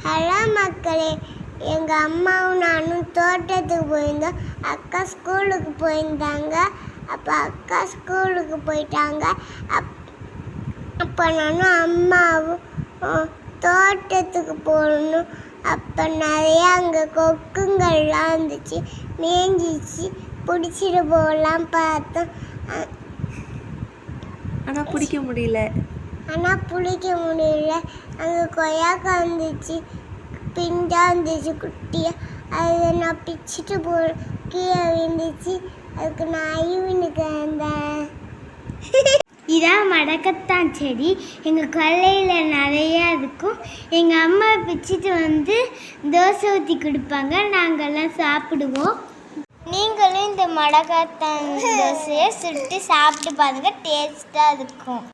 Hello மக்களே, எங்கள் அம்மாவும் நானும் தோட்டத்துக்கு போயிருந்தோம். அக்கா ஸ்கூலுக்கு போயிருந்தாங்க. அப்போ அக்கா ஸ்கூலுக்கு போயிட்டாங்க. அப்போ நானும் அம்மாவும் தோட்டத்துக்கு போகணும். அப்போ நிறையா அங்கே கொக்குங்கள்லாம் இருந்துச்சு, மேய்ஞ்சிச்சு. பிடிச்சிட்டு போகலாம் பார்த்தோம். ஆனால் பிடிக்க முடியல. அங்கே கொய்யாக்கா இருந்துச்சு, பிஞ்சா இருந்துச்சு, குட்டியாக. அதை நான் பிச்சுட்டு கீழே விழுந்துச்சு. அதுக்கு நான் ஐவனுக்கு வந்தேன். இதான் மடக்கத்தான் செடி. எங்கள் கொல்லையில் நிறையா இருக்கும். எங்கள் அம்மா பிச்சுட்டு வந்து தோசை ஊற்றி கொடுப்பாங்க, நாங்கள்லாம் சாப்பிடுவோம். நீங்களும் இந்த மடக்கத்தான் தோசையை சுட்டு சாப்பிட்டு பாருங்க, டேஸ்ட்டாக இருக்கும்.